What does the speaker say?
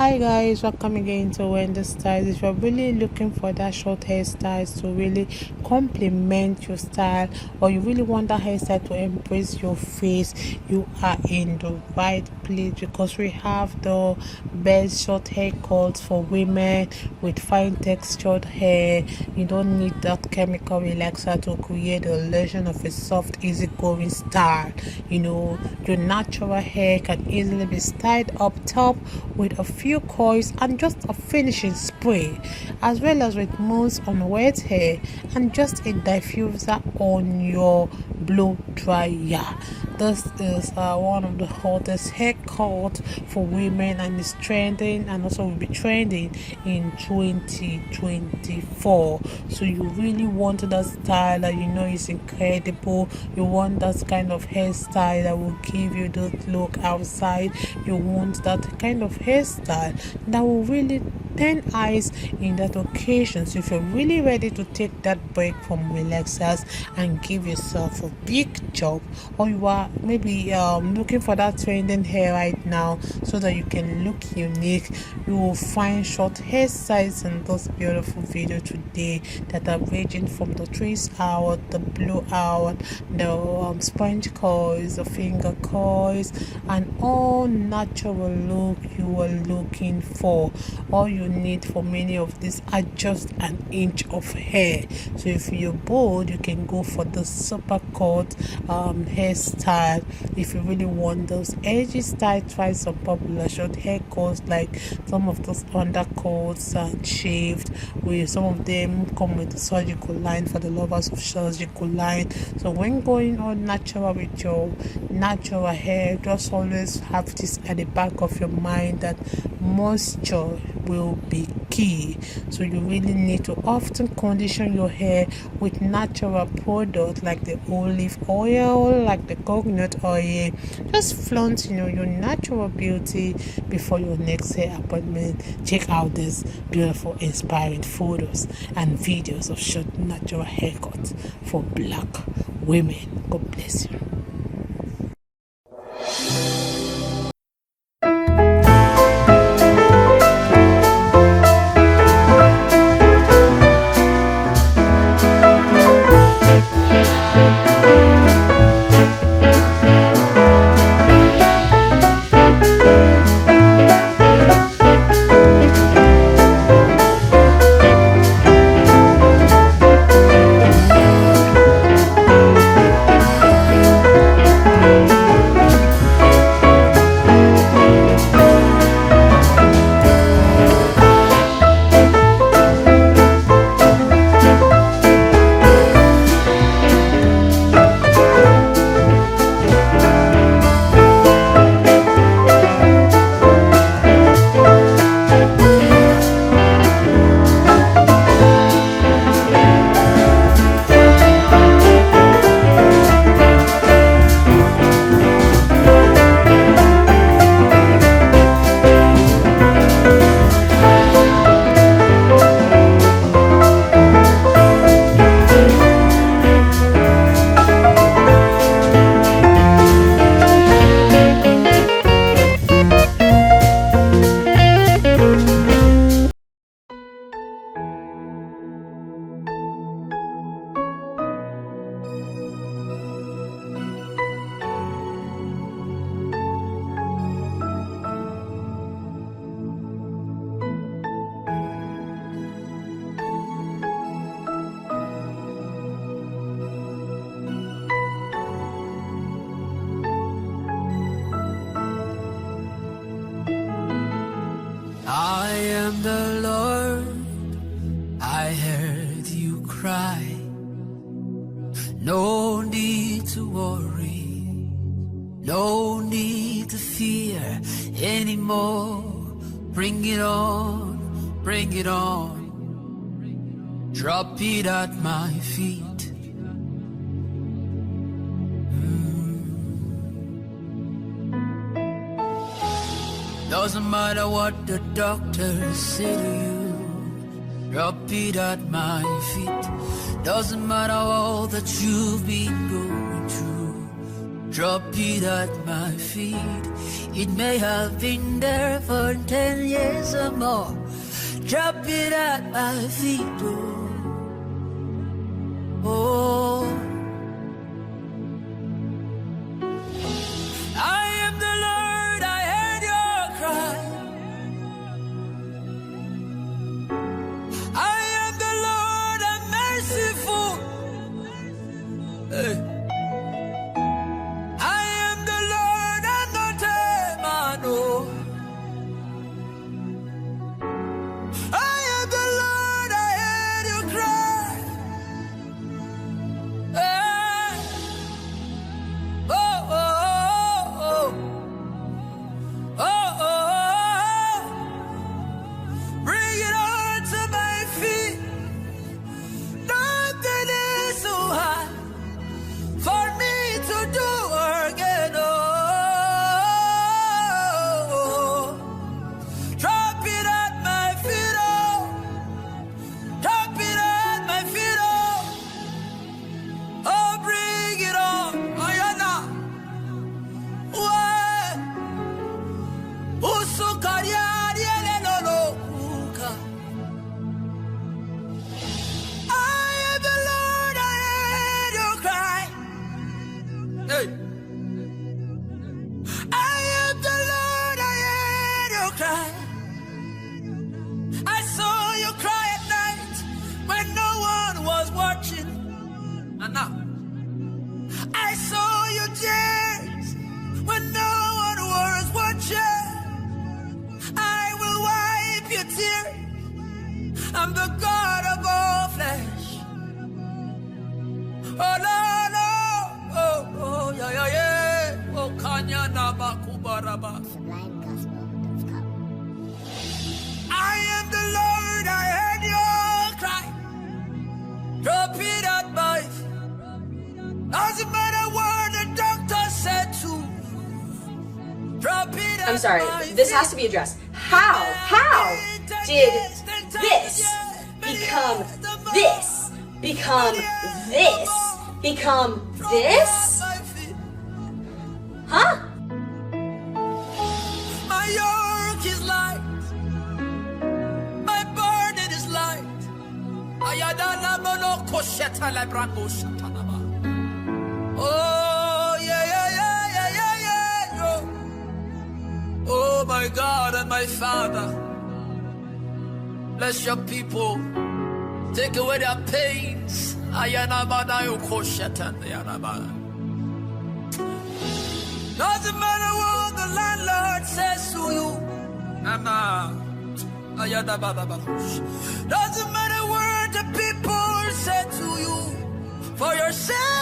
Hi guys, welcome again to Wendy Styles. If you're really looking for that short hairstyles to really complement your style, or you really want that hairstyle to embrace your face, you are in the right place, because we have the best short haircuts for women with fine textured hair. You don't need that chemical relaxer to create the illusion of a soft, easygoing style. Your natural hair can easily be styled up top with a few coils and just a finishing spray, as well as with mousse on wet hair and just a diffuser on your blow dryer. This is one of the hottest haircut for women, and is trending, and also will be trending in 2024. So you really want that style that is incredible. You want that kind of hairstyle that will give you that look outside. You want that kind of hairstyle that will really turn eyes in that occasion. So if you're really ready to take that break from relaxers and give yourself a big job, or you are maybe looking for that trending hair right now so that you can look unique, you will find short hairstyles in this beautiful video today that are ranging from the trace out, the blowout, the sponge coils, the finger coils, and all natural look you are looking for. All you need for many of these are just an inch of hair. So if you're bold, you can go for the super cut hairstyle. If you really want those edgy style, try some popular short haircuts, like some of those undercuts and shaved, with some of them come with the surgical line for the lovers of surgical line. So when going on natural with your natural hair, just always have this at the back of your mind that moisture will be key. So you really need to often condition your hair with natural products like the olive oil, like the coconut oil. Just flaunt your natural beauty before your next hair appointment. Check out these beautiful inspiring photos and videos of short natural haircuts for black women. God bless you. I am the Lord, I heard you cry. No need to worry, no need to fear anymore. Bring it on, bring it on. Drop it at my feet. Doesn't matter what the doctors say to you, drop it at my feet. Doesn't matter all that you've been going through, drop it at my feet. It may have been there for 10 years or more. Drop it at my feet, oh. Oh. I am the Lord, I heard your cry. I am the Lord, I'm merciful. Hey. I am the Lord, I'm not a man, oh. I am the Lord, I heard you cry. Hey. Oh, oh, oh, oh. Oh, oh, oh. Bring it on to my feet. Nothing is so hard for me to do again. Oh, drop it at my feet. Oh, drop it at my feet. Oh, oh, bring it on. Ayana, what? Usukaria diele no no kuka. I am the Lord, I heard you cry. Hey. I am the Lord, I heard you cry. I saw you cry at night when no one was watching. And now I saw you tears when no one was watching. I will wipe your tears. I'm the God of all flesh. Oh no, no, oh, oh, yeah, yeah, yeah. Oh, Kanya Naba Kubaraba. SublimeGospel.com. I am the Lord, I heard your cry. Drop it at my feet. Doesn't matter what the doctor said to. Drop it at I'm sorry, my this feet. has to be addressed. How did this become this? Become this? Become this? Huh? My yoke is light. My burden is light. Ayadana mono kosheta lebrango shatanaba. Oh, yeah, yeah, yeah, yeah, yeah, yeah, yo. Oh, my God and my Father. Bless your people. Take away their pains. Ayana bana kosheta yanaba. Doesn't matter what the landlord says to you. Nana. Doesn't matter what the people say to you. For yourself.